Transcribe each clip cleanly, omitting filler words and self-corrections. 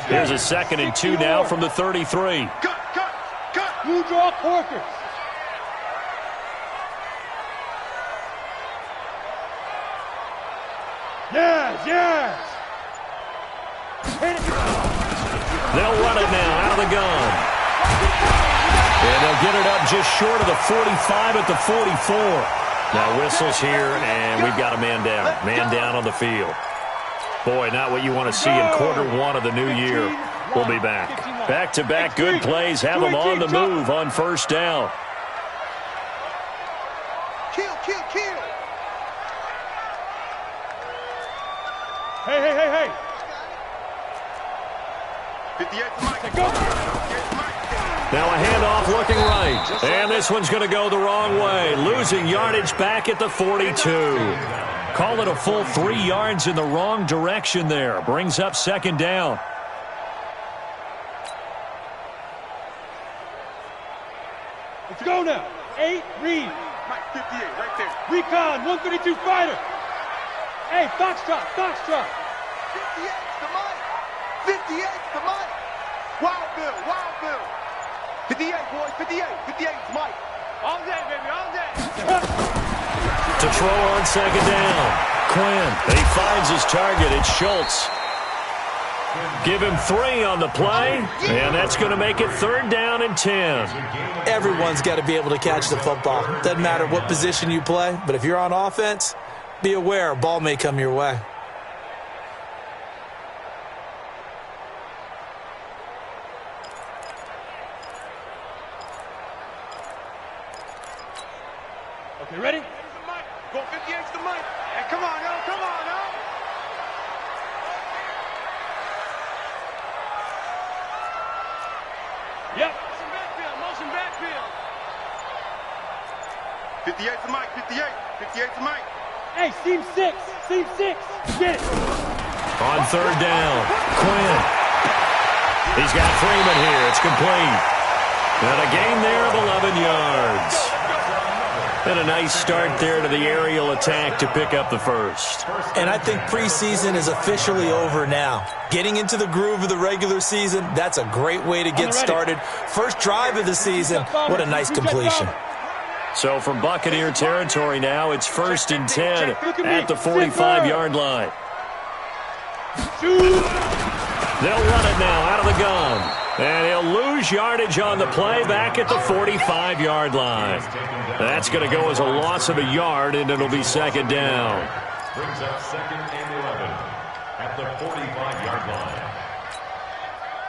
Here's a 2nd and 2 now from the 33. Cut. You draw corkers. Yes. They'll run it now out of the gun. And they'll get it up just short of the 45 at the 44. Now whistles here, and we've got a man down. Man down on the field. Boy, not what you want to see in quarter 1 of the new year. We'll be back. Back-to-back good plays have them on the move on first down. Kill. Hey. 58 to Mike. Go. Now a handoff looking right. And this one's going to go the wrong way. Losing yardage back at the 42. Call it a full 3 yards in the wrong direction there. Brings up 2nd down. Let's go now. 8, read. Mike, 58, right there. Recon, 132 fighter. Hey, Foxtrot. 58 to Mike. 58 to Mike. Wild Bill. 58, boys, 58 to Mike. All day, baby, all day. To throw on 2nd down. Quinn. And he finds his target. It's Schultz. Give him 3 on the play, and that's going to make it 3rd down and 10. Everyone's got to be able to catch the football. Doesn't matter what position you play, but if you're on offense, be aware a ball may come your way. Okay, ready? Go 58 to Mike. Hey, come on, yo. Yep. Motion backfield. 58 to Mike, 58 to Mike. Hey, seam 6. Get it. On 3rd down, Quinn. He's got Freeman here. It's complete. And a gain there of 11 yards. And a nice start there to the aerial attack to pick up the first. And I think preseason is officially over now. Getting into the groove of the regular season, that's a great way to get started. First drive of the season, what a nice completion. So from Buccaneer territory now, it's 1st and 10 at the 45-yard line. They'll run it now out of the gun. And he'll lose yardage on the play back at the 45-yard line. That's going to go as a loss of a yard, and it'll be 2nd down. Brings up 2nd and 11 at the 45-yard line.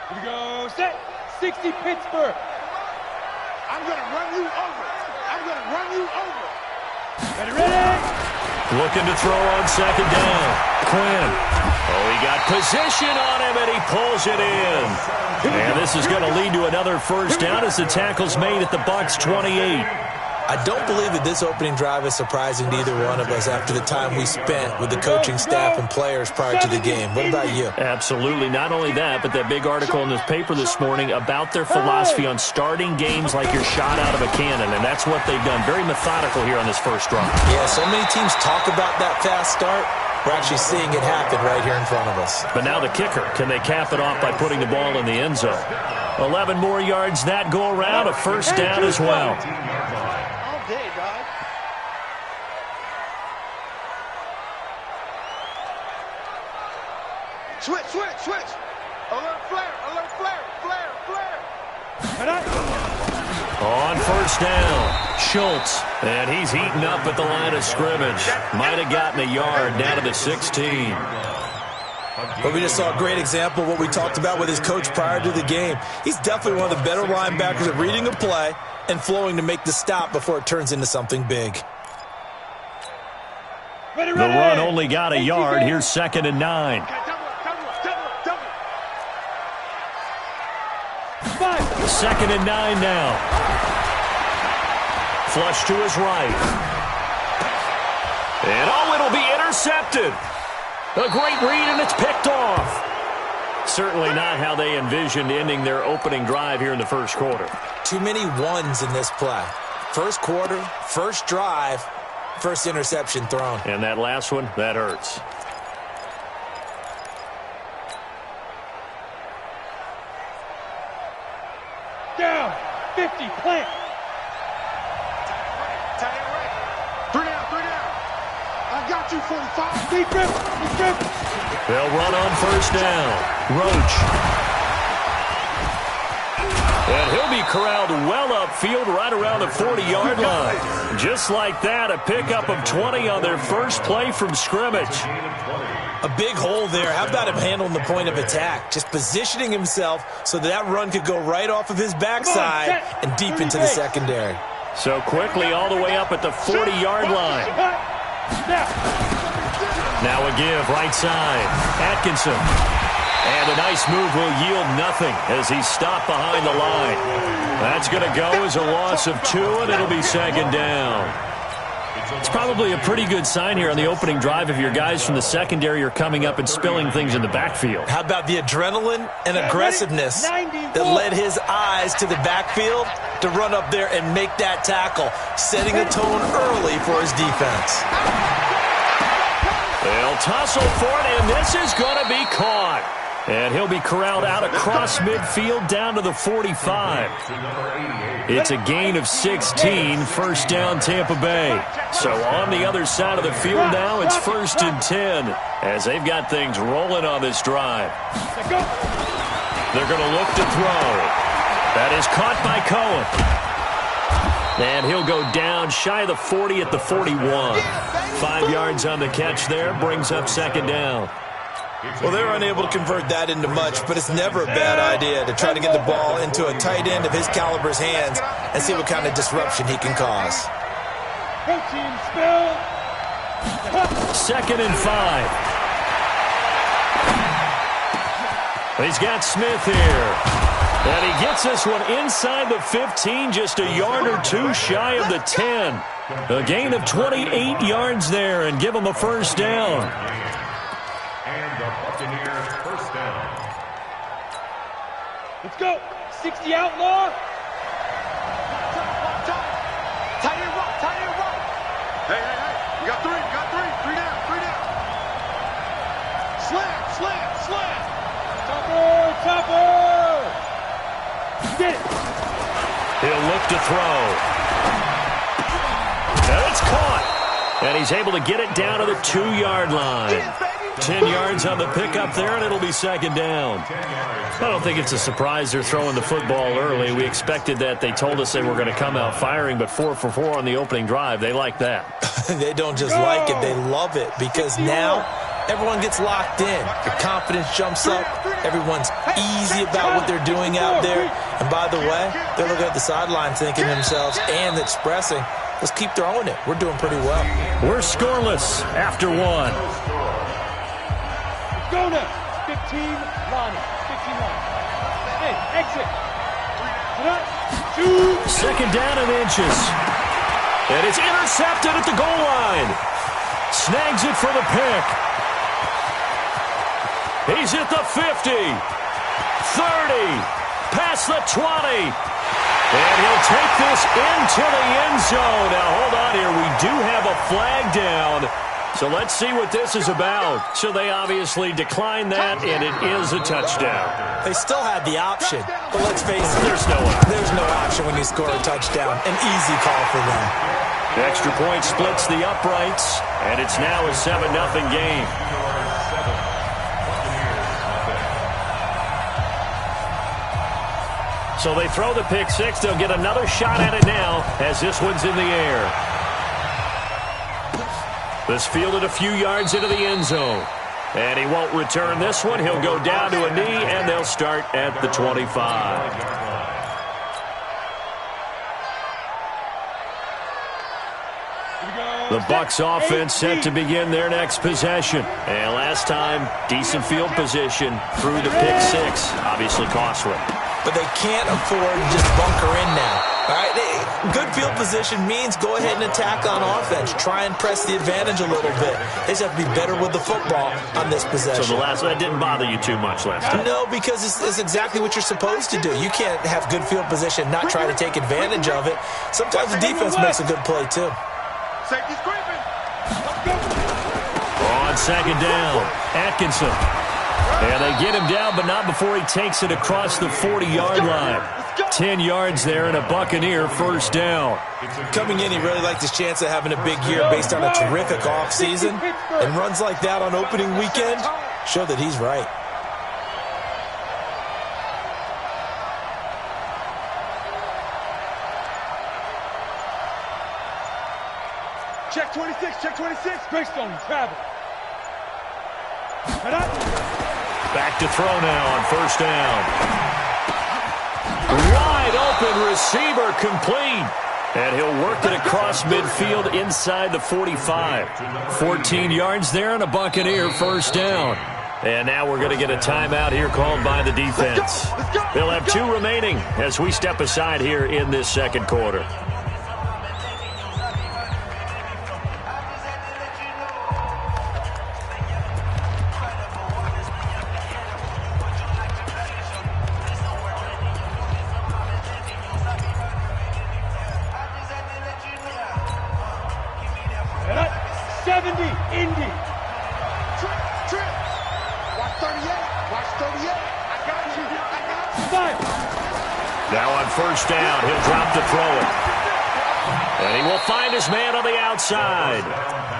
Here we go. Set. 60 Pittsburgh. I'm going to run you over. Ready? Looking to throw on 2nd down. Quinn. Oh, he got position on him, and he pulls it in. And this is going to lead to another 1st down as the tackle's made at the Bucs 28. I don't believe that this opening drive is surprising to either one of us after the time we spent with the coaching staff and players prior to the game. What about you? Absolutely. Not only that, but that big article in this paper this morning about their philosophy on starting games like you're shot out of a cannon, and that's what they've done. Very methodical here on this first drive. Yeah, so many teams talk about that fast start. We're actually seeing it happen right here in front of us. But now the kicker. Can they cap it off by putting the ball in the end zone? 11 more yards that go around, a 1st down as well. Day, dog. Switch. Alert flare. On 1st down, Schultz. And he's heating up at the line of scrimmage. Might have gotten a yard down to the 16. But we just saw a great example of what we talked about with his coach prior to the game. He's definitely one of the better linebackers at reading a play and flowing to make the stop before it turns into something big. The run only got a yard. Here's 2nd and 9. Double. 2nd and 9 now. Flush to his right. And it'll be intercepted. A great read, and it's picked off. Certainly not how they envisioned ending their opening drive here in the first quarter. Too many ones in this play. First quarter, first drive, first interception thrown. And that last one, that hurts. Down. 50. Plant. Three down. I got you, 45. Deep grip. They'll run on first down. Roach. And he'll be corralled well upfield right around the 40-yard line. Just like that, a pickup of 20 on their first play from scrimmage. A big hole there. How about him handling the point of attack? Just positioning himself so that run could go right off of his backside and deep into the secondary. So quickly all the way up at the 40-yard line. Now a give right side. Atkinson. And a nice move will yield nothing as he's stopped behind the line. That's going to go as a loss of 2, and it'll be second down. It's probably a pretty good sign here on the opening drive if your guys from the secondary are coming up and spilling things in the backfield. How about the adrenaline and aggressiveness that led his eyes to the backfield to run up there and make that tackle, setting a tone early for his defense. They'll tussle for it, and this is going to be caught. And he'll be corralled out across midfield down to the 45. It's a gain of 16, first down Tampa Bay. So on the other side of the field now, it's 1st and 10 as they've got things rolling on this drive. They're going to look to throw. That is caught by Cohen. And he'll go down shy of the 40 at the 41. 5 yards on the catch there, brings up second down. Well, they're unable to convert that into much, but it's never a bad idea to try to get the ball into a tight end of his caliber's hands and see what kind of disruption he can cause. Protein spill. 2nd and 5. He's got Smith here. And he gets this one inside the 15, just a yard or 2 shy of the 10. A gain of 28 yards there and give him a first down. Let's go. 60 outlaw. Tight end right. Hey. You got 3. 3 down. Slam. Topper. Get it. He'll look to throw. And it's caught. And he's able to get it down to the 2-yard line. 10 yards on the pickup there, and it'll be second down. I don't think it's a surprise they're throwing the football early. We expected that. They told us they were going to come out firing, but 4 for 4 on the opening drive. They like that. They don't just like it, they love it, because now everyone gets locked in. Your confidence jumps up. Everyone's easy about what they're doing out there. And by the way, they're looking at the sideline thinking to themselves and expressing, let's keep throwing it. We're doing pretty well. We're scoreless after 1. Go now. 15, Lonnie. 15 Lonnie. Hey, exit. 2. Second down and inches. And it's intercepted at the goal line. Snags it for the pick. He's at the 50. 30. Past the 20. And he'll take this into the end zone. Now, hold on here. We do have a flag down. So let's see what this is about. So they obviously declined that, and it is a touchdown. They still had the option, but let's face it, There's no option. there's no option when you score a touchdown. An easy call for them. Extra point splits the uprights, and it's now a 7-0 game. So they throw the pick six. They'll get another shot at it now as this one's in the air. This fielded a few yards into the end zone. And he won't return this one. He'll go down to a knee, and they'll start at the 25. The Bucs offense set to begin their next possession. And last time, decent field position through the pick six. Obviously costly. But they can't afford to just bunker in now. All right, good field position means go ahead and attack on offense. Try and press the advantage a little bit. They just have to be better with the football on this possession. So the last one didn't bother you too much last time? No, because it's exactly what you're supposed to do. You can't have good field position, not try to take advantage of it. Sometimes the defense makes a good play, too. Safety's creeping. On second down, Atkinson. And they get him down, but not before he takes it across the 40-yard line. 10 yards there and a Buccaneer first down. Coming in, he really liked his chance of having a big year based on a terrific offseason. And runs like that on opening weekend show that he's right. Check 26, check 26. Greystone, travel. Back to throw now on first down. Wide open receiver complete. And he'll work it across midfield inside the 45. 14 yards there and a Buccaneer first down. And now we're going to get a timeout here called by the defense. They'll have 2 remaining as we step aside here in this second quarter. Now on first down, he'll drop to throw it. And he will find his man on the outside.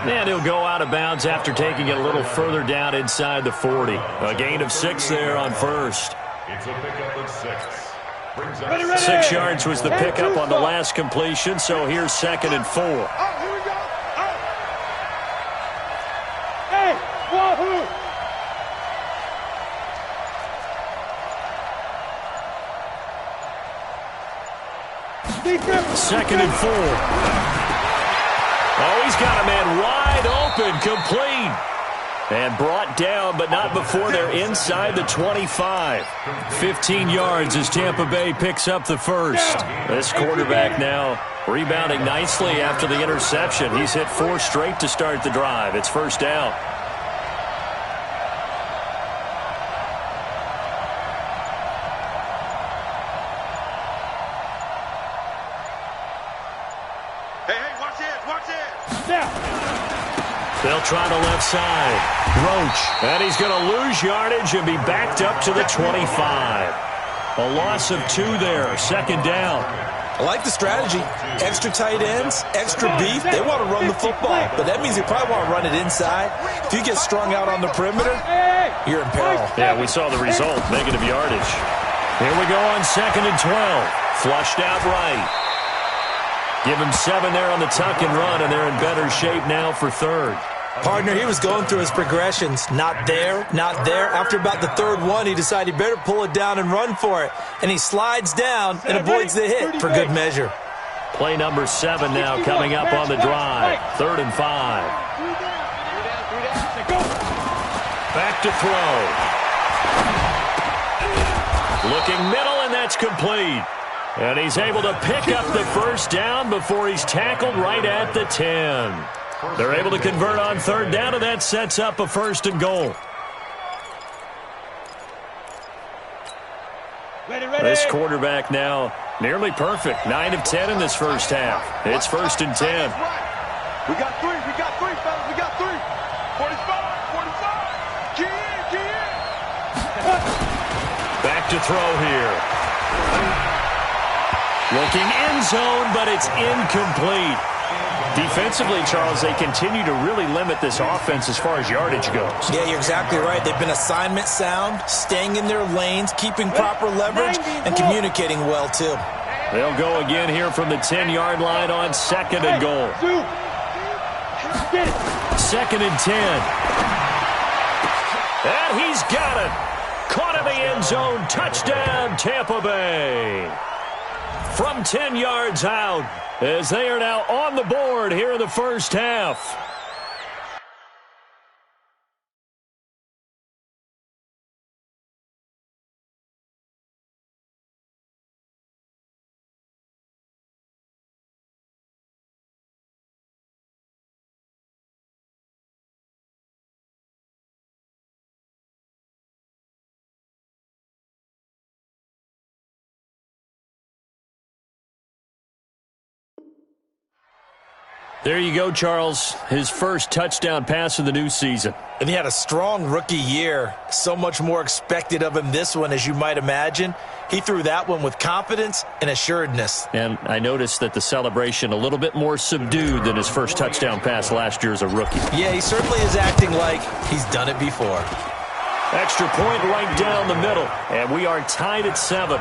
And he'll go out of bounds after taking it a little further down inside the 40. A gain of 6 there on first. It's a pickup of 6. 6 yards was the pickup on the last completion, so here's 2nd and 4. Oh, here we go. Oh. Hey, wahoo! Second and 4. Oh, he's got a man wide open, complete. And brought down, but not before they're inside the 25. 15 yards as Tampa Bay picks up the first. This quarterback now rebounding nicely after the interception. He's hit 4 straight to start the drive. It's first down. They'll try the left side. Roach. And he's going to lose yardage and be backed up to the 25. A loss of 2 there. Second down. I like the strategy. Extra tight ends, extra beef. They want to run the football, but that means they probably want to run it inside. If you get strung out on the perimeter, you're in peril. Yeah, we saw the result. Negative yardage. Here we go on 2nd and 12. Flushed out right. Give him 7 there on the tuck and run, and they're in better shape now for 3rd. Partner, he was going through his progressions. Not there, not there. After about the 3rd one, he decided he better pull it down and run for it. And he slides down and avoids the hit for good measure. Play number 7 now coming up on the drive. 3rd and 5. Back to throw. Looking middle, and that's complete. And he's able to pick up the first down before he's tackled right at the 10. They're able to convert on 3rd down, and that sets up a 1st and goal. This quarterback now nearly perfect. 9 of 10 in this first half. It's 1st and 10. We got 3, fellas, we got 3. 45. Get in. Back to throw here. Looking end zone, but it's incomplete. Defensively, Charles, they continue to really limit this offense as far as yardage goes. Yeah, you're exactly right. They've been assignment sound, staying in their lanes, keeping proper leverage, and communicating well, too. They'll go again here from the 10-yard line on 2nd and goal. 2nd and 10. And he's got it. Caught in the end zone. Touchdown, Tampa Bay. From 10 yards out, as they are now on the board here in the first half. There you go, Charles. His first touchdown pass of the new season. And he had a strong rookie year. So much more expected of him this one, as you might imagine. He threw that one with confidence and assuredness. And I noticed that the celebration a little bit more subdued than his first touchdown pass last year as a rookie. Yeah, he certainly is acting like he's done it before. Extra point right down the middle. And we are tied at 7.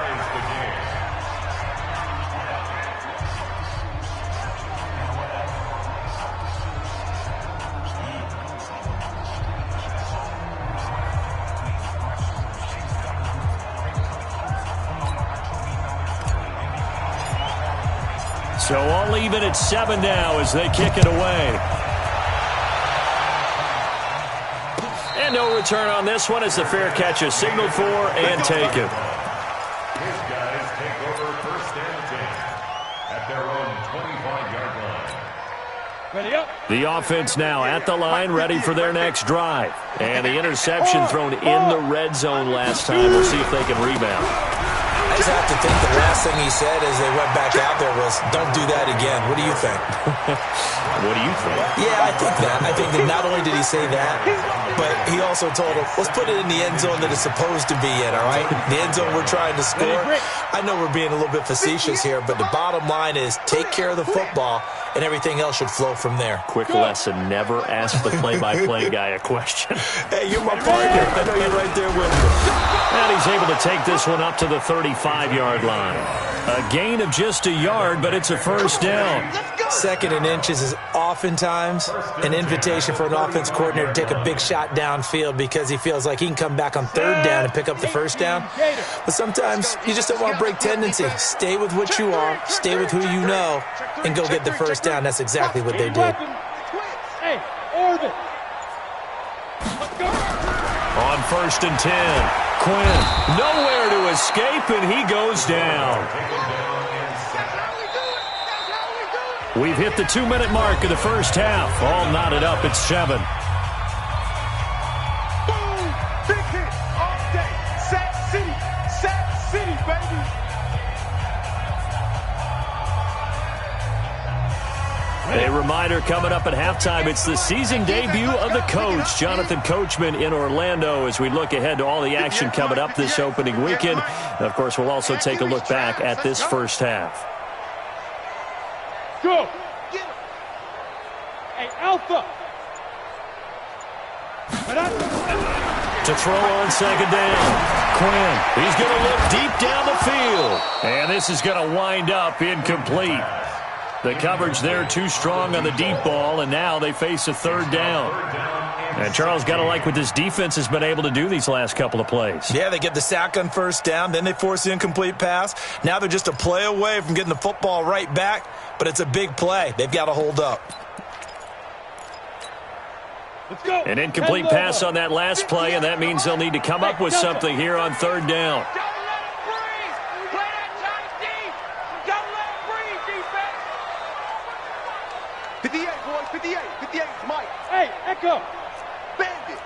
So all even at 7 now as they kick it away. And no return on this one as the fair catch is signaled for and taken. His guys take over first and 10 at their own 25-yard line. Ready up. The offense now at the line, ready for their next drive. And the interception thrown in the red zone last time. We'll see if they can rebound. I just have to think the last thing he said as they went back out there was, don't do that again. What do you think? What do you think? Yeah, I think that. I think that not only did he say that, but he also told him, let's put it in the end zone that it's supposed to be in, all right? The end zone we're trying to score. I know we're being a little bit facetious here, but the bottom line is take care of the football, and everything else should flow from there. Quick lesson, never ask the play-by-play guy a question. Hey, you're my partner. I know you're right there with me. And he's able to take this one up to the 35-yard line. A gain of just a yard, but it's a first down. Second and inches is oftentimes an invitation for an offense coordinator to take a big shot downfield because he feels like he can come back on third down and pick up the first down. But sometimes you just don't want to break tendency. Stay with what you are, stay with who you know, and go get the first down. That's exactly what they did. Hey, orbit. On first and 10, Quinn nowhere to escape, and he goes down. We've hit the 2-minute mark of the first half. All knotted up at 7. Boom! Big hit all day. Sack City, baby. A reminder coming up at halftime, it's the season debut of the coach, Jonathan Coachman in Orlando, as we look ahead to all the action coming up this opening weekend. And of course, we'll also take a look back at this first half. Go. Hey, Alpha. To throw on second down, Quinn. He's going to look deep down the field. And this is going to wind up incomplete. The coverage there too strong on the deep ball, and now they face a third down. And Charles, got to like what this defense has been able to do these last couple of plays. Yeah, they get the sack on first down, then they force the incomplete pass. Now they're just a play away from getting the football right back, but it's a big play. They've got to hold up. Let's go. An incomplete pass on that last play, and that means they'll need to come up with something here on third down. Don't let him breathe. Play that tight deep. Don't let him breathe, defense. 58, boys, 58. 58 is Mike. Hey, Echo. Bandit.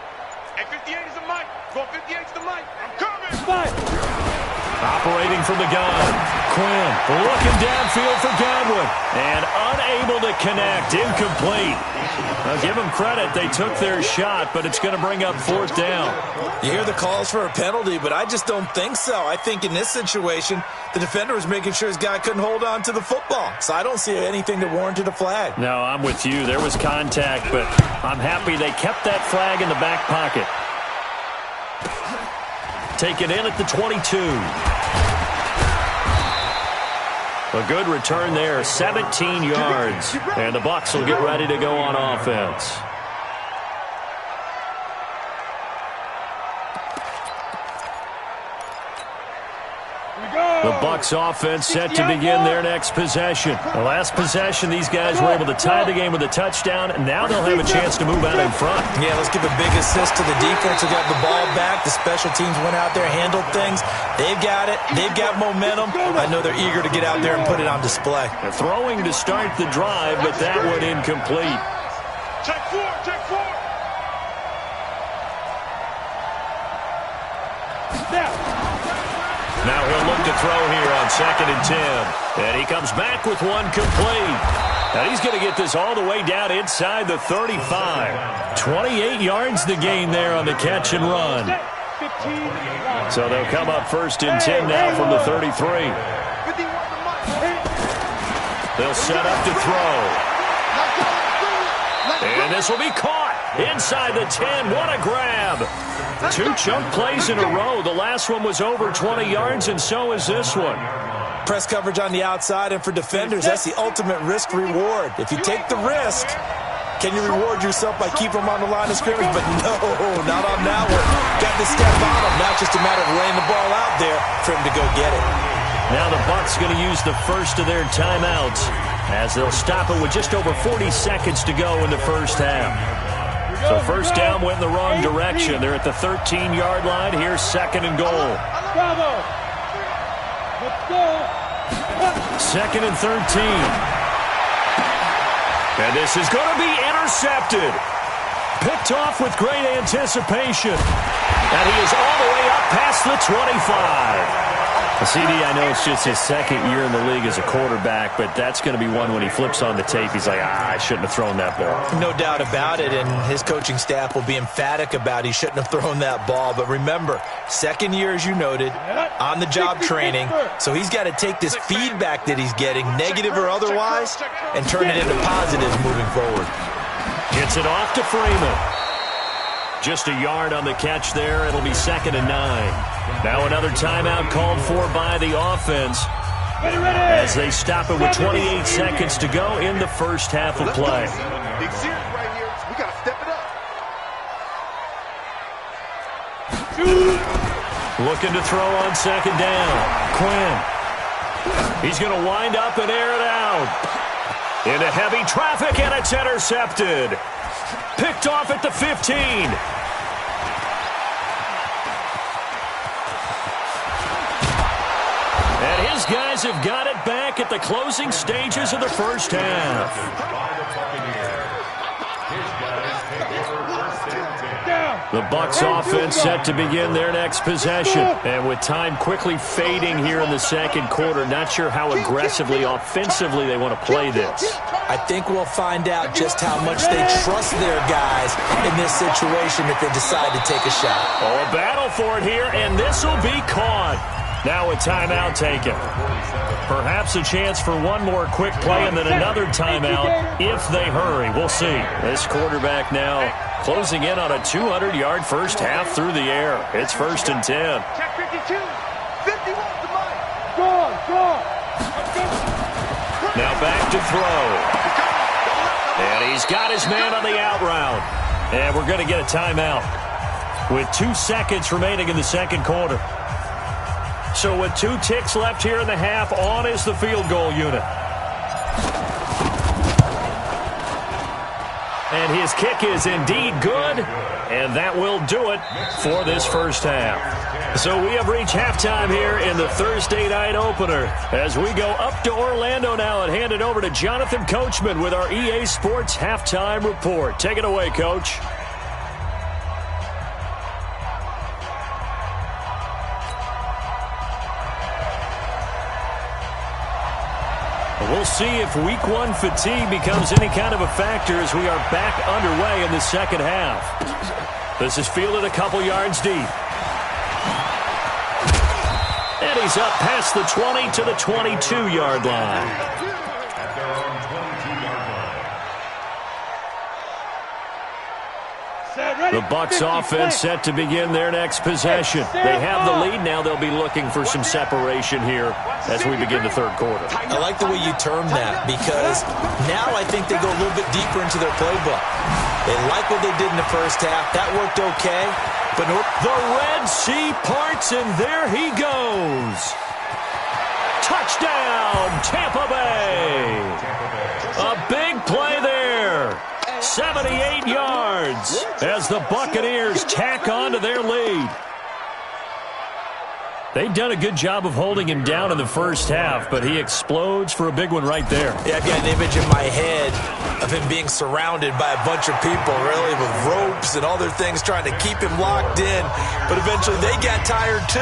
Hey, 58 is the Mike. Go 58 is the Mike. I'm coming. Five. Operating from the gun, Quinn looking downfield for Godwin, and unable to connect, incomplete. Now give them credit, they took their shot, but it's going to bring up fourth down. You hear the calls for a penalty, but I just don't think so. I think in this situation, the defender was making sure his guy couldn't hold on to the football. So I don't see anything that warranted a flag. No, I'm with you. There was contact, but I'm happy they kept that flag in the back pocket. Taken in at the 22. A good return there, 17 yards. And the Bucs will get ready to go on offense. The Bucs offense set to begin their next possession. The last possession, these guys were able to tie the game with a touchdown, and now they'll have a chance to move out in front. Yeah, let's give a big assist to the defense who got the ball back. The special teams went out there, handled things. They've got it. They've got momentum. I know they're eager to get out there and put it on display. They're throwing to start the drive, but that one incomplete. Check four, check four. Snap. Now he'll look to throw here on 2nd and 10. And he comes back with one complete. And he's going to get this all the way down inside the 35. 28 yards the gain there on the catch and run. So they'll come up 1st and 10 now from the 33. They'll set up to throw. And this will be caught inside the 10. What a grab. 2 chunk plays in a row. The last one was over 20 yards, and so is this one. Press coverage on the outside, and for defenders, that's the ultimate risk-reward. If you take the risk, can you reward yourself by keeping them on the line of scrimmage? But no, not on that one. Got to step on him. Now it's just a matter of laying the ball out there for him to go get it. Now the Bucs going to use the first of their timeouts as they'll stop it with just over 40 seconds to go in the first half. So first down went in the wrong direction. They're at the 13-yard line. Here's 2nd and goal. Bravo. Let's go. 2nd and 13. And this is going to be intercepted. Picked off with great anticipation. And he is all the way up past the 25. CD, I know it's just his 2nd year in the league as a quarterback, but that's going to be one when he flips on the tape. He's like, I shouldn't have thrown that ball. No doubt about it, and his coaching staff will be emphatic about he shouldn't have thrown that ball. But remember, 2nd year, as you noted, on-the-job training, so he's got to take this feedback that he's getting, negative or otherwise, and turn it into positives moving forward. Gets it off to Freeman. Just a yard on the catch there. It'll be 2nd and 9. Now another timeout called for by the offense as they stop it with 28 seconds to go in the first half of play. Big series right here. We got to step it up. Looking to throw on 2nd down. Quinn. He's going to wind up and air it out. Into heavy traffic, and it's intercepted. Picked off at the 15. And his guys have got it back at the closing stages of the first half. The Bucs offense set to begin their next possession. And with time quickly fading here in the 2nd quarter, not sure how aggressively, offensively they want to play this. I think we'll find out just how much they trust their guys in this situation if they decide to take a shot. Oh, a battle for it here, and this will be caught. Now a timeout taken. Perhaps a chance for one more quick play and then another timeout if they hurry. We'll see. This quarterback now closing in on a 200-yard first half through the air. It's 1st and 10. Check 52. 51 to mine. Go. Now back to throw. And he's got his man on the out route. And we're going to get a timeout with 2 seconds remaining in the 2nd quarter. So with 2 ticks left here in the half, on is the field goal unit. And his kick is indeed good, and that will do it for this first half. So we have reached halftime here in the Thursday night opener as we go up to Orlando now and hand it over to Jonathan Coachman with our EA Sports halftime report. Take it away, Coach. We'll see if week 1 fatigue becomes any kind of a factor as we are back underway in the 2nd half. This is fielded a couple yards deep. And he's up past the 20 to the 22-yard line. The Bucs offense set to begin their next possession. They have the lead. Now they'll be looking for some separation here as we begin the 3rd quarter. I like the way you term that because now I think they go a little bit deeper into their playbook. They like what they did in the first half. That worked okay. But the Red Sea parts, and there he goes. Touchdown, Tampa Bay. A big play there. 78 yards as the Buccaneers tack on to their lead. They've done a good job of holding him down in the first half, but he explodes for a big one right there. Yeah, I've got an image in my head of him being surrounded by a bunch of people, really, with ropes and other things trying to keep him locked in. But eventually they got tired too,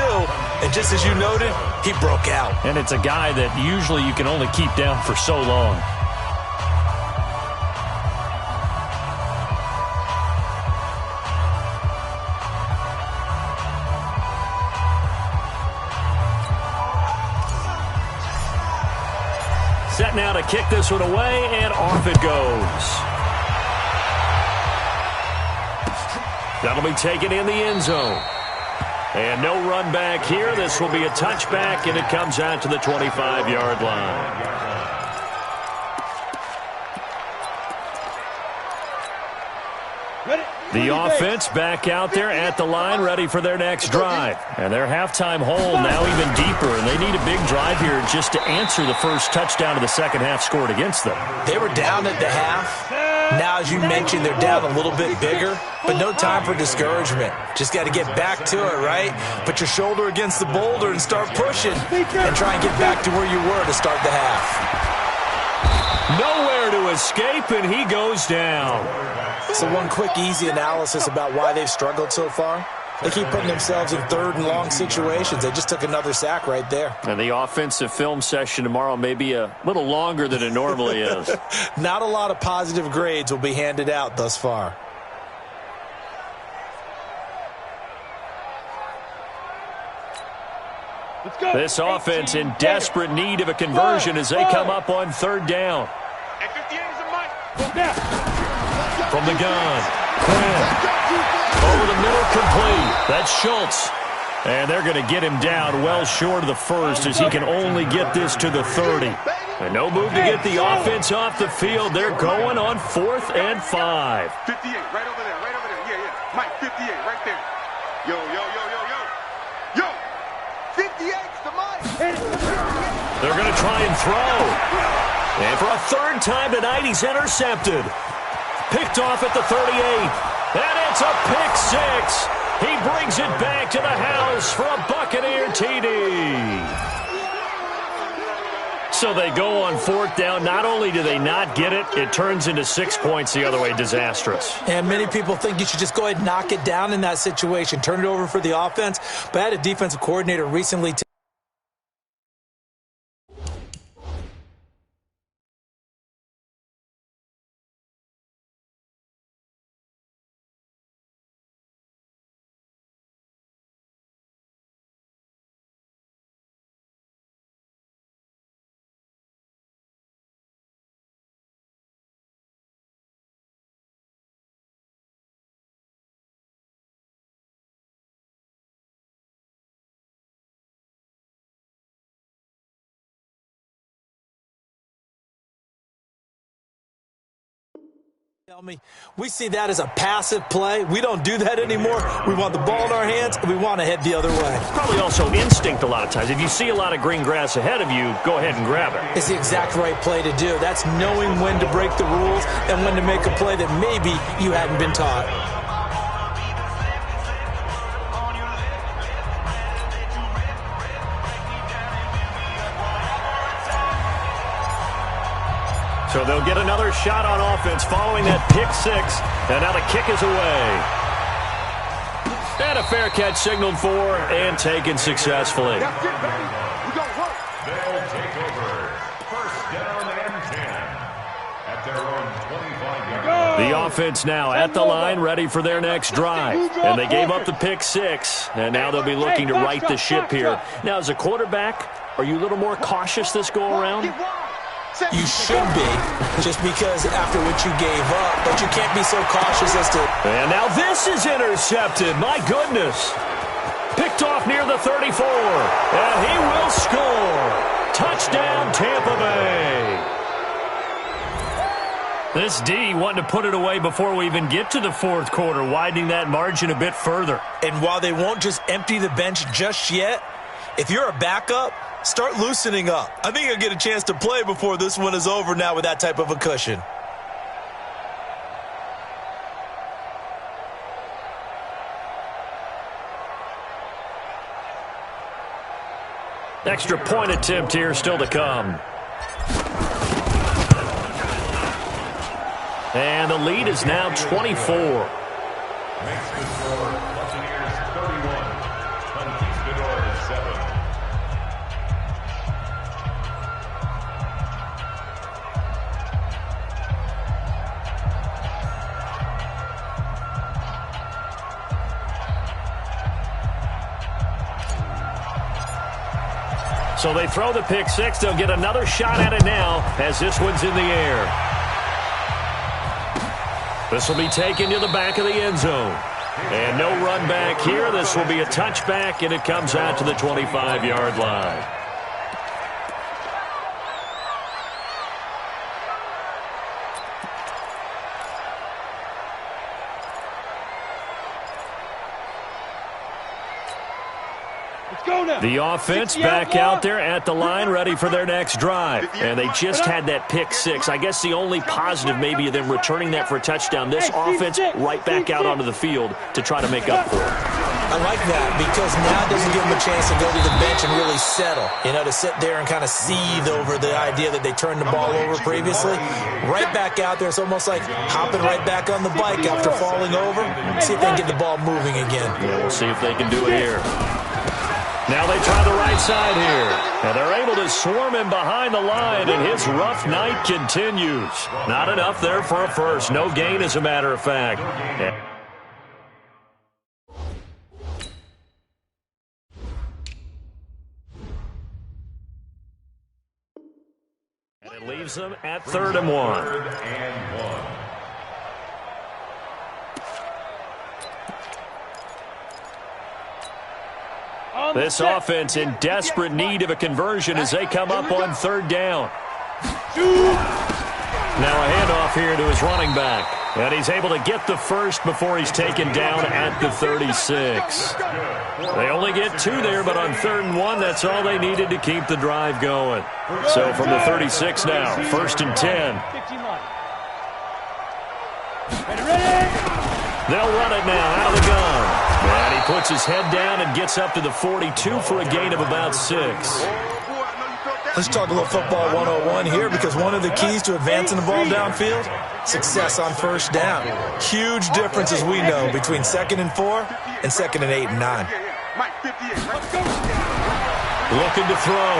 and just as you noted, he broke out. And it's a guy that usually you can only keep down for so long. Set now to kick this one away, and off it goes. That'll be taken in the end zone. And no run back here. This will be a touchback, and it comes out to the 25-yard line. The offense back out there at the line, ready for their next drive. And their halftime hole now even deeper, and they need a big drive here just to answer the first touchdown of the second half scored against them. They were down at the half. Now, as you mentioned, they're down a little bit bigger, but no time for discouragement. Just got to get back to it, right? Put your shoulder against the boulder and start pushing and try and get back to where you were to start the half. Nowhere to escape, and he goes down. So one quick, easy analysis about why they've struggled so far. They keep putting themselves in third and long situations. They just took another sack right there. And the offensive film session tomorrow may be a little longer than it normally is. Not a lot of positive grades will be handed out thus far. This offense in desperate need of a conversion as they come up on third down. From the gun, Quinn. Over the middle, complete. That's Schultz. And they're going to get him down well short of the first as he can only get this to the 30. And no move to get the offense off the field. They're going on 4th and 5. 58, right over there, right over there. Yeah. Mike, 58, right there. Yo. 58's the Mike. They're going to try and throw. And for a third time tonight, he's intercepted. Picked off at the 38. And it's a pick six. He brings it back to the house for a Buccaneer TD. So they go on 4th down. Not only do they not get it, it turns into 6 points the other way. Disastrous. And many people think you should just go ahead and knock it down in that situation. Turn it over for the offense. But I had a defensive coordinator recently tell me, we see that as a passive play. We don't do that anymore. We want the ball in our hands, and we want to head the other way. It's probably also instinct a lot of times. If you see a lot of green grass ahead of you, go ahead and grab it. It's the exact right play to do. That's knowing when to break the rules and when to make a play that maybe you hadn't been taught. So they'll get another shot on offense following that pick six. And now the kick is away. And a fair catch signaled for and taken successfully. They'll take over. First down and 10 at their own 25-yard line. The offense now at the line, ready for their next drive. And they gave up the pick six. And now they'll be looking to right the ship here. Now, as a quarterback, are you a little more cautious this go-around? You should be, just because after what you gave up, but you can't be so cautious as to... And now this is intercepted. My goodness. Picked off near the 34. And he will score. Touchdown, Tampa Bay. This D wanting to put it away before we even get to the fourth quarter, widening that margin a bit further. And while they won't just empty the bench just yet, if you're a backup, start loosening up. I think you'll get a chance to play before this one is over now with that type of a cushion. Extra point attempt here still to come. And the lead is now 24. Makes the score Buccaneers 31, Conquistadors 7. So they throw the pick six. They'll get another shot at it now as this one's in the air. This will be taken to the back of the end zone. And no run back here. This will be a touchback, and it comes out to the 25-yard line. The offense back out there at the line, ready for their next drive. And they just had that pick six. I guess the only positive maybe of them returning that for a touchdown. This offense right back out onto the field to try to make up for it. I like that because now it doesn't give them a chance to go to the bench and really settle. You know, to sit there and kind of seethe over the idea that they turned the ball over previously. Right back out there. It's almost like hopping right back on the bike after falling over. See if they can get the ball moving again. Yeah, we'll see if they can do it here. Now they try the right side here. And they're able to swarm him behind the line, and his rough night continues. Not enough there for a first. No gain, as a matter of fact. And it leaves them at 3rd and 1. This offense in desperate need of a conversion as they come up on 3rd down. Now a handoff here to his running back. And he's able to get the first before he's taken down at the 36. They only get 2 there, but on 3rd and 1, that's all they needed to keep the drive going. So from the 36 now, 1st and 10. They'll run it now out of the gun. And he puts his head down and gets up to the 42 for a gain of about 6. Let's talk a little football 101 here, because one of the keys to advancing the ball downfield, success on 1st down. Huge difference, as we know, between 2nd and 4 and 2nd and 8 and 9. Looking to throw.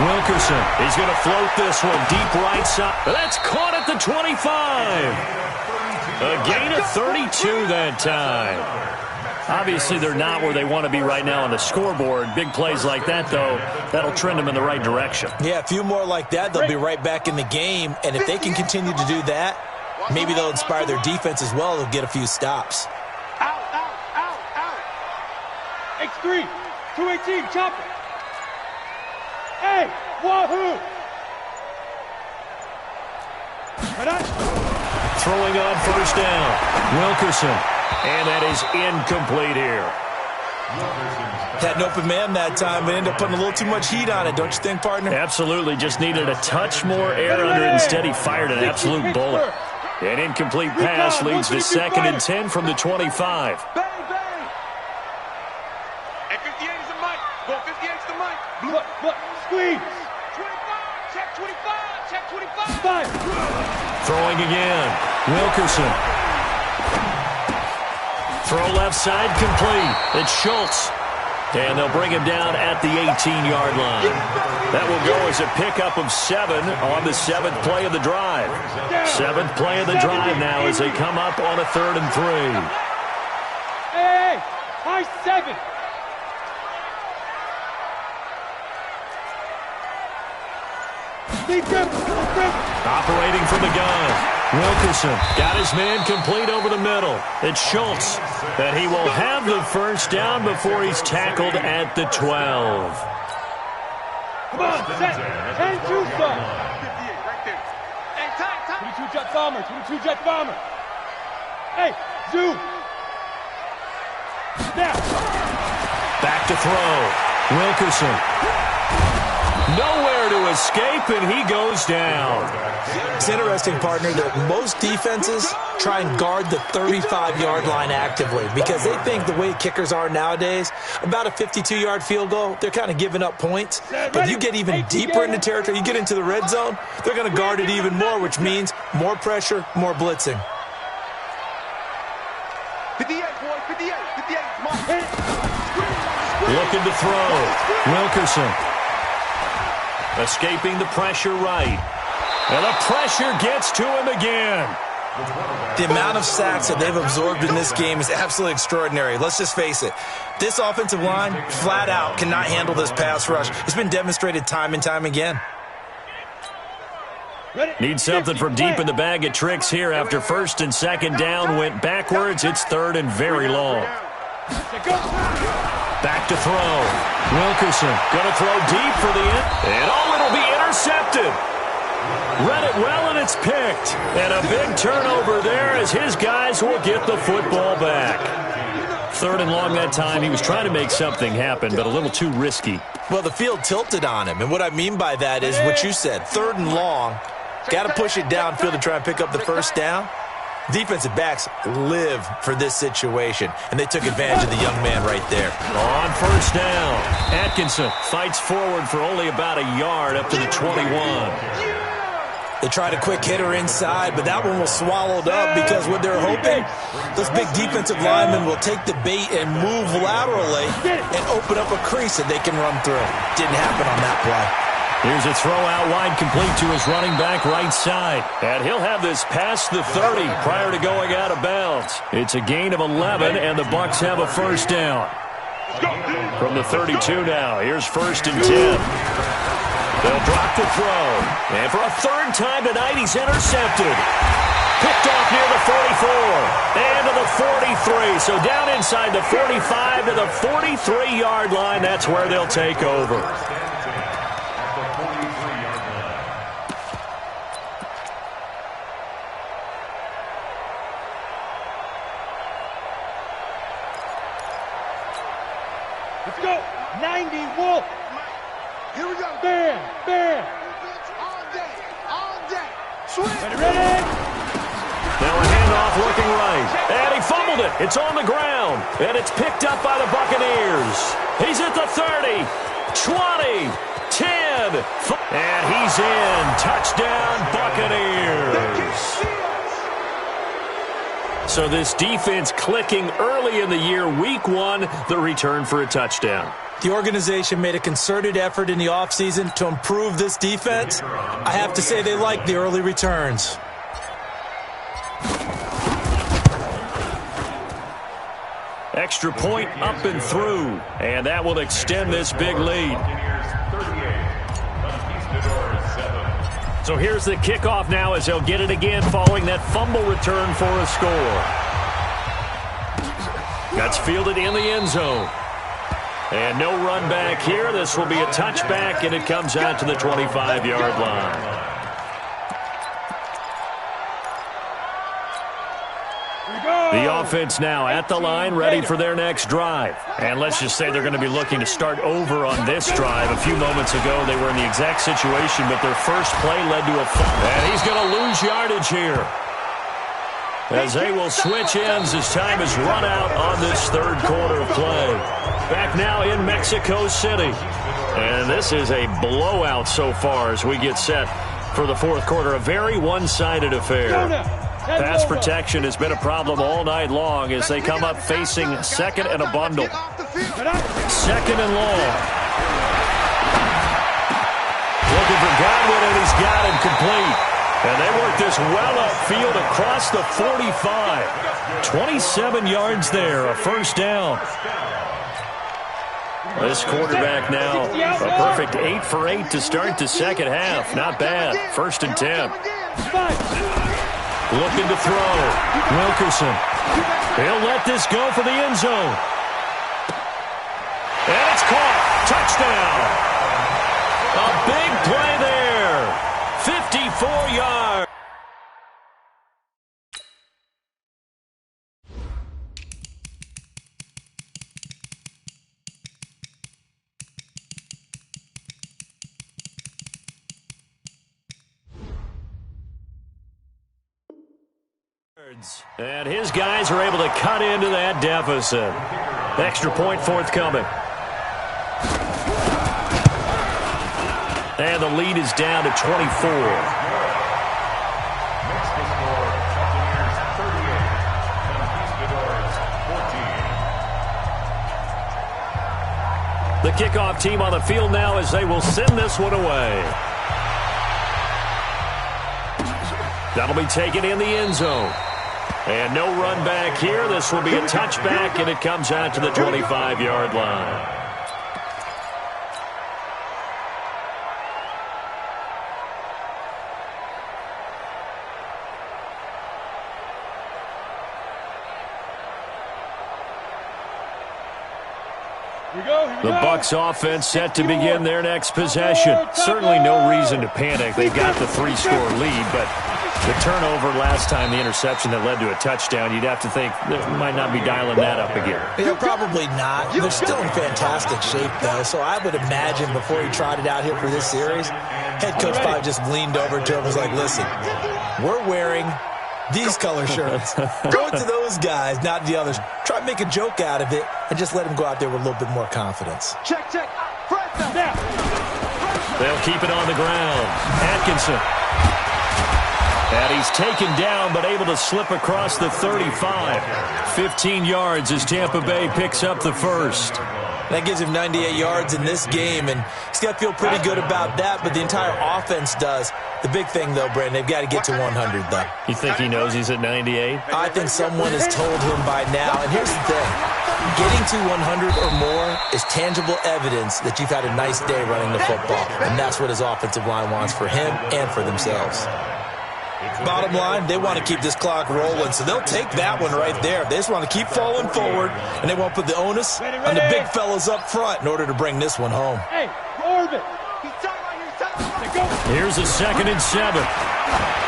Wilkerson. He's going to float this one deep right side. That's caught at the 25. A gain of 32 that time. Obviously, they're not where they want to be right now on the scoreboard. Big plays like that, though, that'll trend them in the right direction. Yeah, a few more like that, they'll be right back in the game. And if they can continue to do that, maybe they'll inspire their defense as well. They'll get a few stops. Out. X3, 218, chop it. Hey, wahoo! Throwing on 1st down. Wilkerson. And that is incomplete here. Had an open man that time, but ended up putting a little too much heat on it, don't you think, partner? Absolutely. Just needed a touch more air under it. Instead, he fired an absolute bullet. An incomplete pass leads to 2nd and 10 from the 25. Bang, bang. And 58 is the mic. Go 58 is the mic. Look, squeeze. 25, check 25, check 25. 5. Throwing again. Wilkerson. Throw left side complete. It's Schultz. And they'll bring him down at the 18-yard line. That will go as a pickup of 7 on the 7th play of the drive. 7th play of the drive now as they come up on a 3rd and 3. Hey, high 7. Operating from the gun. Wilkerson got his man complete over the middle. It's Schultz. And he will have the 1st down before he's tackled at the 12. Come on, set. 10-2 stop. 58 right there. Hey, time. 22 jet bomber, 22 jet bomber. Hey, zoom. Now. Back to throw. Wilkerson. Nowhere there to escape, and he goes down. It's interesting, partner, that most defenses try and guard the 35-yard line actively because they think the way kickers are nowadays, about a 52-yard field goal, they're kind of giving up points. But you get even deeper into territory, you get into the red zone, they're going to guard it even more, which means more pressure, more blitzing. 58, boy, 58, 58. Come on. Looking to throw. Wilkerson. Escaping the pressure right. And the pressure gets to him again. The amount of sacks that they've absorbed in this game is absolutely extraordinary. Let's just face it. This offensive line, flat out, cannot handle this pass rush. It's been demonstrated time and time again. Need something from deep in the bag of tricks here after first and second down went backwards. It's third and very long. Back to throw. Wilkerson going to throw deep for the end. And it'll be intercepted. Read it well, and it's picked. And a big turnover there as his guys will get the football back. Third and long that time. He was trying to make something happen, but a little too risky. Well, the field tilted on him, and what I mean by that is what you said. Third and long, got to push it downfield to try and pick up the first down. Defensive backs live for this situation, and they took advantage of the young man right there. On first down, Atkinson fights forward for only about a yard up to the 21. They tried a quick hitter inside, but that one was swallowed up because what they're hoping, those big defensive linemen will take the bait and move laterally and open up a crease that they can run through. Didn't happen on that play. Here's a throw out wide complete to his running back right side. And he'll have this past the 30 prior to going out of bounds. It's a gain of 11, and the Bucs have a first down. From the 32 now, here's first and 10. They'll drop the throw. And for a third time tonight, he's intercepted. Picked off near the 44 and to the 43. So down inside the 45 to the 43-yard line. That's where they'll take over. Let's go. 90 Wolf. Here we go. Bam. Bam. All day. All day. Swing. Ready? Now a handoff looking right. And he fumbled it. It's on the ground. And it's picked up by the Buccaneers. He's at the 30, 20, 10. And he's in. Touchdown, Buccaneers. So this defense clicking early in the year. Week 1, the return for a touchdown. The organization made a concerted effort in the offseason to improve this defense. I have to say they like the early returns. Extra point up and through. And that will extend this big lead. So here's the kickoff now as they'll get it again following that fumble return for a score. That's fielded in the end zone. And no run back here. This will be a touchback, and it comes out to the 25-yard line. The offense now at the line, ready for their next drive. And let's just say they're going to be looking to start over on this drive. A few moments ago, they were in the exact situation, but their first play led to a fumble. And he's going to lose yardage here, as they will switch ends as time is run out on this third quarter of play. Back now in Mexico City. And this is a blowout so far as we get set for the fourth quarter. A very one-sided affair. Pass protection has been a problem all night long as they come up facing second and a bundle. Second and long. Looking for Godwin, and he's got him complete. And they work this well upfield across the 45. 27 yards there, a first down. This quarterback now, a perfect 8 for 8 to start the second half. Not bad. First and 10. Looking to throw. Wilkerson. He'll let this go for the end zone. And it's caught. Touchdown. A big play there. 54 yards. And his guys are able to cut into that deficit. Extra point forthcoming. And the lead is down to 24. The kickoff team on the field now as they will send this one away. That'll be taken in the end zone. And no run back here. This will be a touchback, and it comes out to the 25-yard line. The Bucs offense set to begin their next possession. Certainly no reason to panic. They've got the 3-score lead, but the turnover last time, the interception that led to a touchdown, you'd have to think they might not be dialing that up again. Yeah, probably not. They're still in fantastic shape, though, so I would imagine before he trotted out here for this series, head coach probably just leaned over to him and was like, listen, we're wearing these color shirts. Go to those guys, not the others. Try to make a joke out of it and just let them go out there with a little bit more confidence. Check. They'll keep it on the ground. Atkinson. And he's taken down but able to slip across the 35. 15 yards as Tampa Bay picks up the first. That gives him 98 yards in this game, and he's got to feel pretty good about that, but the entire offense does. The big thing, though, Brandon, they've got to get to 100, though. You think he knows he's at 98? I think someone has told him by now, and here's the thing. Getting to 100 or more is tangible evidence that you've had a nice day running the football, and that's what his offensive line wants for him and for themselves. Bottom line, they want to keep this clock rolling, so they'll take that one right there. They just want to keep falling forward, and they won't put the onus on the big fellas up front in order to bring this one home. Hey, orbit. Here's a 2nd and 7.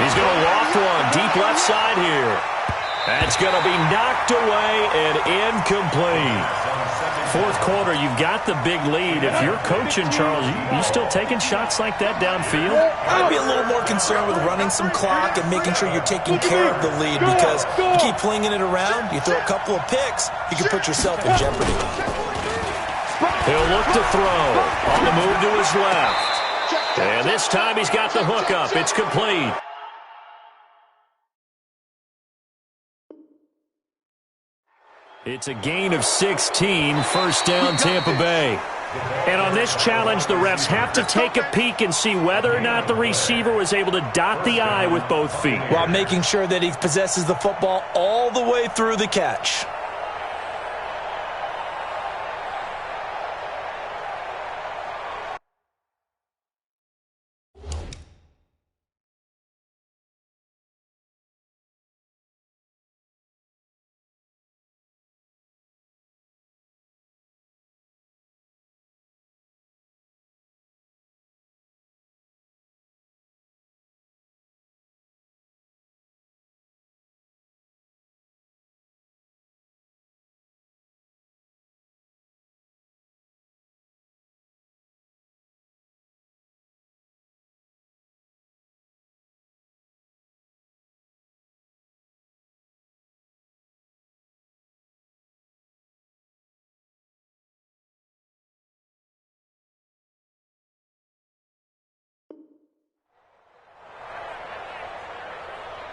He's going to loft one deep left side here. That's going to be knocked away and incomplete. Fourth quarter, you've got the big lead. If you're coaching, Charles, you still taking shots like that downfield? I'd be a little more concerned with running some clock and making sure you're taking care of the lead, because you keep flinging it around, you throw a couple of picks, you can put yourself in jeopardy. He'll look to throw. On the move to his left. And this time he's got the hook up. It's complete. It's a gain of 16, first down Tampa Bay. And on this challenge, the refs have to take a peek and see whether or not the receiver was able to dot the I with both feet, while making sure that he possesses the football all the way through the catch.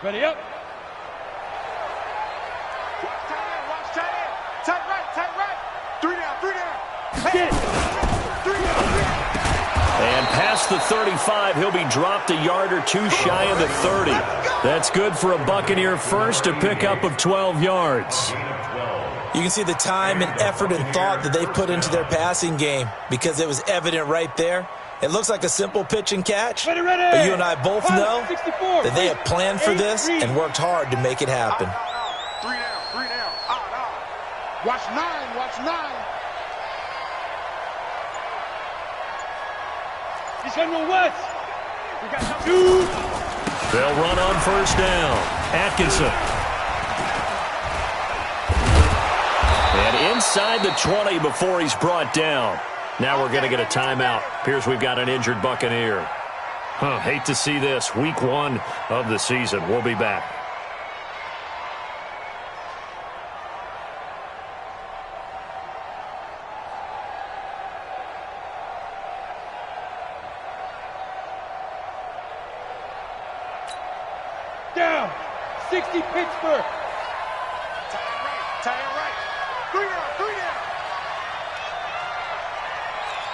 Ready up. Watch tight end. Tight right. 3 down. Get it. 3 down. And past the 35, he'll be dropped a yard or two shy of the 30. That's good for a Buccaneer first, a pickup of 12 yards. You can see the time and effort and thought that they put into their passing game, because it was evident right there. It looks like a simple pitch and catch, but you and I both know that they have planned for this and worked hard to make it happen. 3 down. Watch 9. He's going to go west. We got 2. They'll run on first down. Atkinson. And inside the 20 before he's brought down. Now we're going to get a timeout. Appears we've got an injured Buccaneer. Hate to see this. Week 1 of the season. We'll be back. down. 60 Pittsburgh. Tie it right. 3 down, 3 down.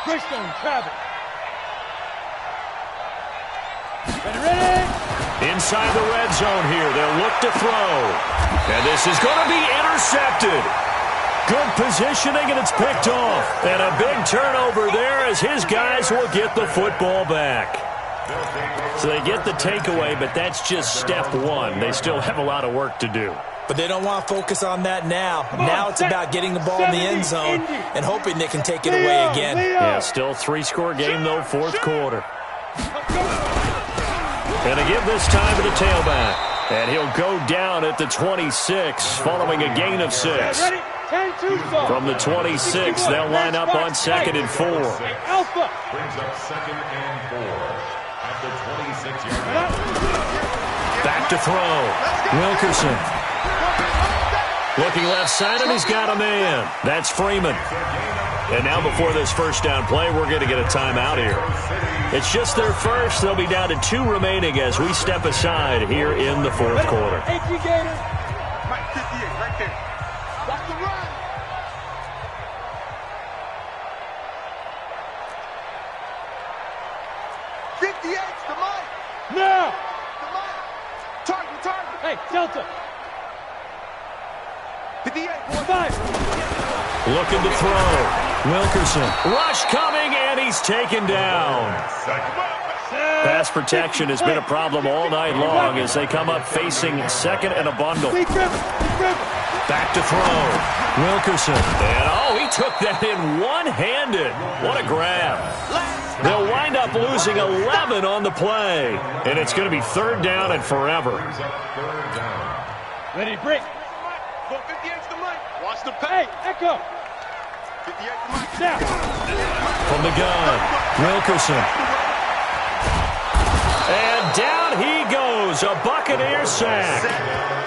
Greystone, Travis. Ready? Inside the red zone here. They'll look to throw. And this is going to be intercepted. Good positioning, and it's picked off. And a big turnover there as his guys will get the football back. So they get the takeaway, but that's just step one. They still have a lot of work to do. But they don't want to focus on that now. Now it's about getting the ball in the end zone and hoping they can take it away again. Yeah, still 3-score game, though, fourth quarter. And to give this time to the tailback. And he'll go down at the 26 following a gain of 6. From the 26, they'll line up on 2nd and 4. Alpha. Brings up 2nd and 4 at the 26-yard line. Back to throw. Wilkerson. Looking left side, and he's got a man. That's Freeman. And now before this first down play, we're going to get a timeout here. It's just their first. They'll be down to 2 remaining as we step aside here in the fourth quarter. Mike 58, right there. Watch the run. 58's the Mike. Now. The Mike. Target. Hey, Delta. 58, 5. Looking to throw. Wilkerson. Rush coming, and he's taken down. Pass protection has been a problem all night long as they come up facing 2nd and a bundle. Back to throw. Wilkerson. And, he took that in one-handed. What a grab. They'll wind up losing 11 on the play. And it's going to be 3rd down and forever. Ready, break. 58's the Mike. Watch the Hey, pass. Echo. 58's the Mike. Now. From the gun, Wilkerson. And down he goes, a Buccaneer sack.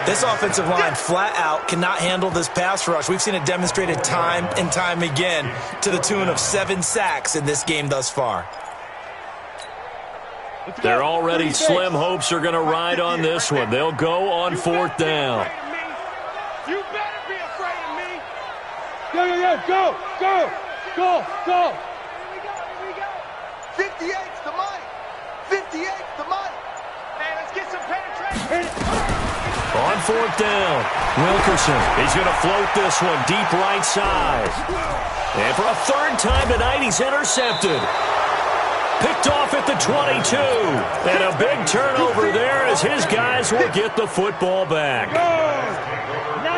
This offensive line flat out cannot handle this pass rush. We've seen it demonstrated time and time again to the tune of 7 sacks in this game thus far. Their already slim hopes are going to ride on this one. They'll go on 4th down. You better be afraid of me. Go. Here we go. 58's the Mike. 58's the Mike. Hey, let's get some penetration. On 4th down, Wilkerson. He's going to float this one deep right side. And for a 3rd time tonight, he's intercepted. Picked off at the 22. And a big turnover there as his guys will get the football back.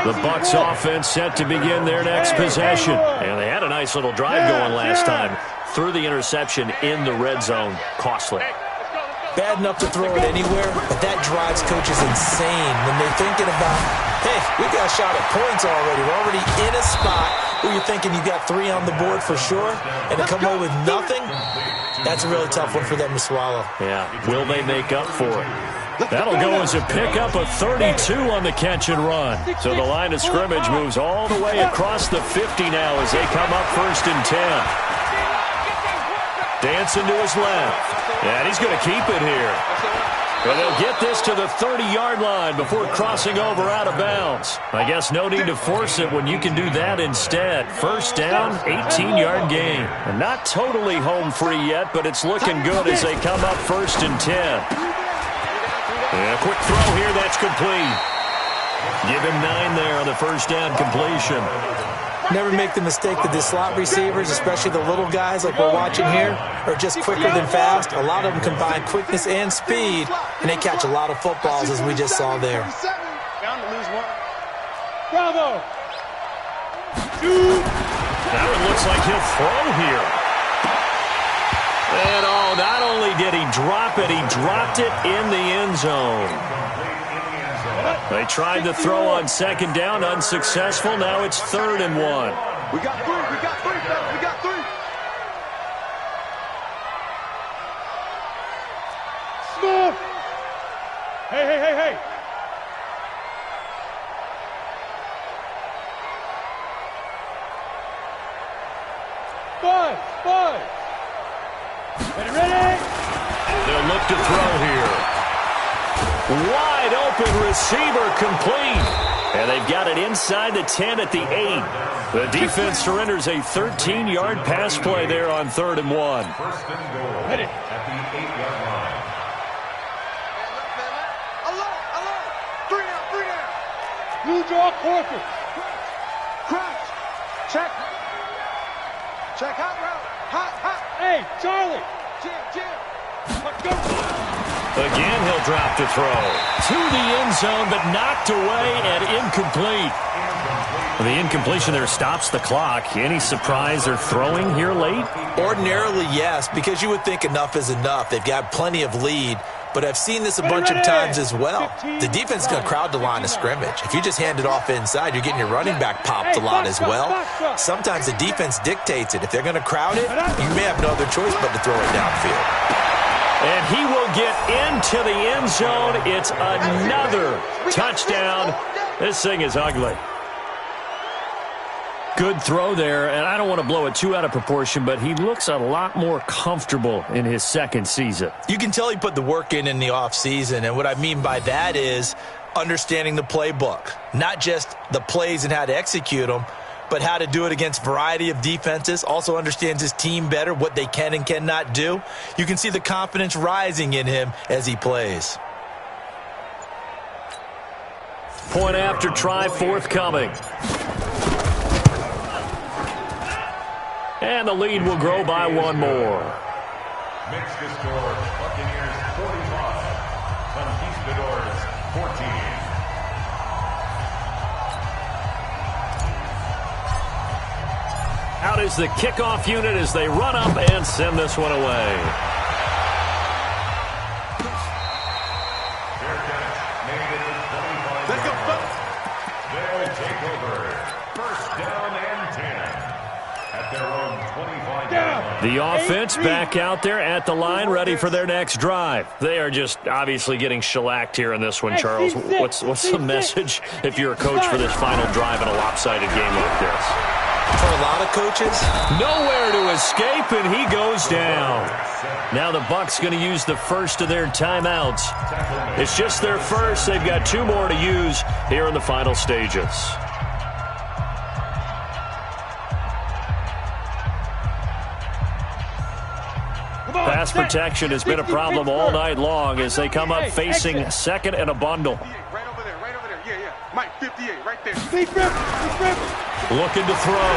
The Bucs offense set to begin their next possession. And they had a nice little drive going last time. Threw the interception in the red zone. Costly. Bad enough to throw it anywhere, but that drives coaches insane when they're thinking about, hey, we got a shot at points already. We're already in a spot where you're thinking you got 3 on the board for sure, and to come away with nothing, that's a really tough one for them to swallow. Yeah, will they make up for it? That'll go as a pickup of 32 on the catch and run. So the line of scrimmage moves all the way across the 50 now as they come up 1st and 10. Dancing to his left. And he's going to keep it here. And they'll get this to the 30-yard line before crossing over out of bounds. I guess no need to force it when you can do that instead. 1st down, 18-yard gain. And not totally home free yet, but it's looking good as they come up 1st and 10. And a quick throw here, that's complete. Give him 9 there on the 1st down completion. Never make the mistake that the slot receivers, especially the little guys like we're watching here, are just quicker than fast. A lot of them combine quickness and speed, and they catch a lot of footballs, as we just saw there. Bound to lose one. Bravo. Now it looks like he'll throw here. And not only did he drop it, he dropped it in the end zone. They tried to throw on 2nd down, unsuccessful. Now it's 3rd and 1. We got 3, fellas. We got 3. Smith. Hey. 5. Ready. They'll look to throw here. Wide open receiver complete. And they've got it inside the 10 at the 8. The defense surrenders a 13-yard pass play there on 3rd and 1. First and goal at the 8-yard line. Alert! 3 down. Blue draw quarter. Crouch. Check. Hot route. Hot. Hey, Charlie. Jam. Let's go. Again, he'll drop to throw. To the end zone, but knocked away and incomplete. The incompletion there stops the clock. Any surprise they're throwing here late? Ordinarily, yes, because you would think enough is enough. They've got plenty of lead, but I've seen this a bunch of times as well. The defense is going to crowd the line of scrimmage. If you just hand it off inside, you're getting your running back popped a lot as well. Sometimes the defense dictates it. If they're going to crowd it, you may have no other choice but to throw it downfield. And he will get into the end zone. It's another touchdown. This thing is ugly. Good throw there, and I don't want to blow it too out of proportion, but he looks a lot more comfortable in his second season. You can tell he put the work in the offseason, and what I mean by that is understanding the playbook. Not just the plays and how to execute them, but how to do it against a variety of defenses. Also understands his team better, what they can and cannot do. You can see the confidence rising in him as he plays. Point after try forthcoming. And the lead will grow by one more. Makes the score Buccaneers 45, Conquistadors 14. Out is the kickoff unit as they run up and send this one away. Fair catch made at the 25-yard line. They'll take over. First down and 10 at their own 25-yard line. The offense back out there at the line, ready for their next drive. They are just obviously getting shellacked here in this one, Charles. What's the message if you're a coach for this final drive in a lopsided game like this? For a lot of coaches, nowhere to escape, and he goes down. Now the Bucs going to use the first of their timeouts. It's just their first. They've got 2 more to use here in the final stages. Pass protection has been a problem all night long as they come up facing second and a bundle. Right over there. Yeah. Mike, 58, right there. Looking to throw.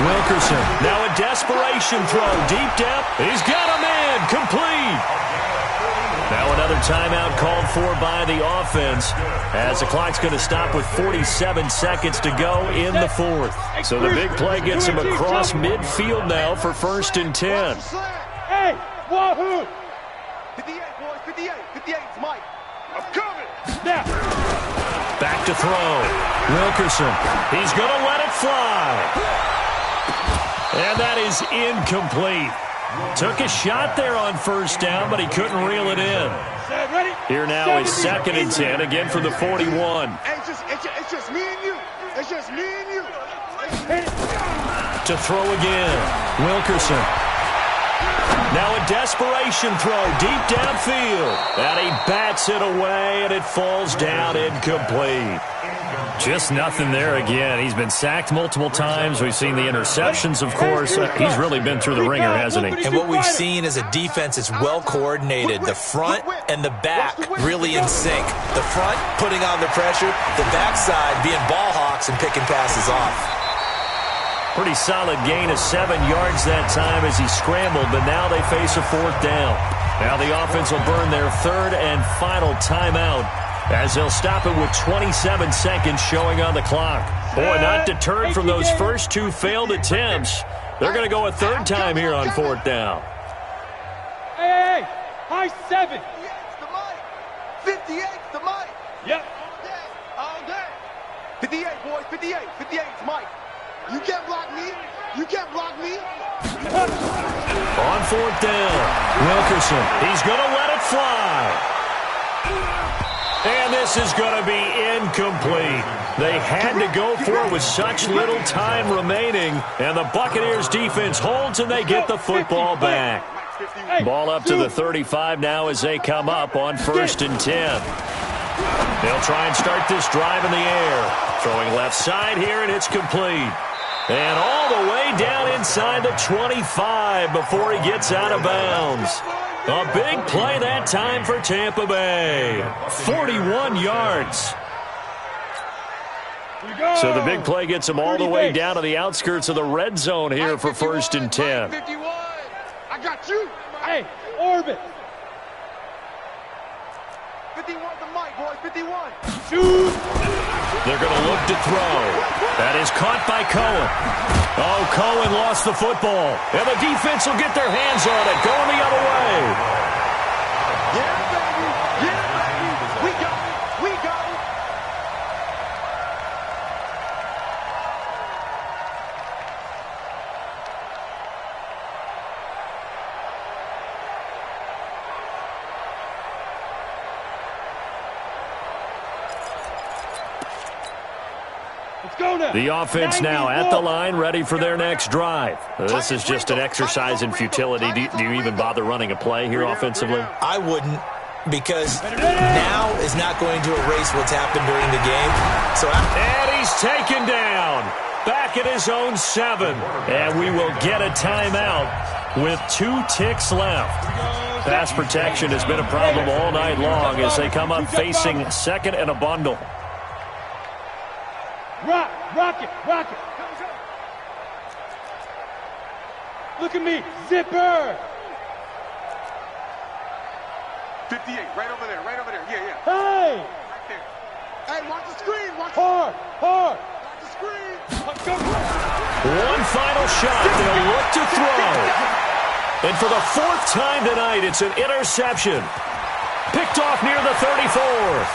Wilkerson. Now a desperation throw. Deep depth. He's got a man. Complete. Now another timeout called for by the offense as the clock's going to stop with 47 seconds to go in the 4th. So the big play gets him across midfield now for 1st and 10. Hey, wahoo! 58, boys, 58. 58's Mike. I'm coming. Now. Back to throw. Wilkerson. He's going to let it fly. And that is incomplete. Took a shot there on first down, but he couldn't reel it in. Here now is 2nd and 10, again from the 41. It's just me and you. It's just me and you. To throw again. Wilkerson. Now a desperation throw deep downfield. And he bats it away, and it falls down incomplete. Just nothing there again. He's been sacked multiple times. We've seen the interceptions, of course. He's really been through the ringer, hasn't he? And what we've seen is a defense that's well coordinated. The front and the back really in sync. The front putting on the pressure. The backside being ball hawks and picking passes off. Pretty solid gain of 7 yards that time as he scrambled, but now they face a 4th down. Now the offense will burn their 3rd and final timeout as they'll stop it with 27 seconds showing on the clock. Boy, not deterred from those first 2 failed attempts. They're going to go a 3rd time here on 4th down. Hey, high 7. 58's the Mike. 58's the Mike. Yep. All day. 58, boys, 58. 58's Mike. You can't block me. You can't block me. On 4th down, Wilkerson. He's going to let it fly. And this is going to be incomplete. They had to go for it with such little time remaining. And the Buccaneers defense holds and they get the football back. Ball up to the 35 now as they come up on 1st and 10. They'll try and start this drive in the air. Throwing left side here, and it's complete. And all the way down inside the 25 before he gets out of bounds. A big play that time for Tampa Bay. 41 yards. So the big play gets him all the way down to the outskirts of the red zone here for 1st and 10. 51. I got you. Hey, orbit. 51 to Mike, boys. 51. Shoot. They're going to look to throw. That is caught by Cohen. Oh, Cohen lost the football. And the defense will get their hands on it. Going the other way. Yeah, baby. Yeah, baby. We got it. We got it. The offense now at the line, ready for their next drive. This is just an exercise in futility. Do you even bother running a play here offensively? I wouldn't, because now is not going to erase what's happened during the game. And he's taken down. Back at his own 7. And we will get a timeout with 2 ticks left. Pass protection has been a problem all night long as they come up facing 2nd and a bundle. Rock it. Look at me, zipper. 58, right over there. Yeah. Hey. Right there. Hey, watch the screen. Hard. Watch the screen. One final shot. They'll look to throw. And for the 4th time tonight, it's an interception. Picked off near the 34th.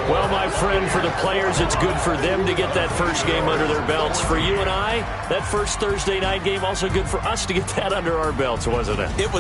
Well, my friend, for the players, it's good for them to get that first game under their belts. For you and I, that first Thursday night game, also good for us to get that under our belts, wasn't it? It was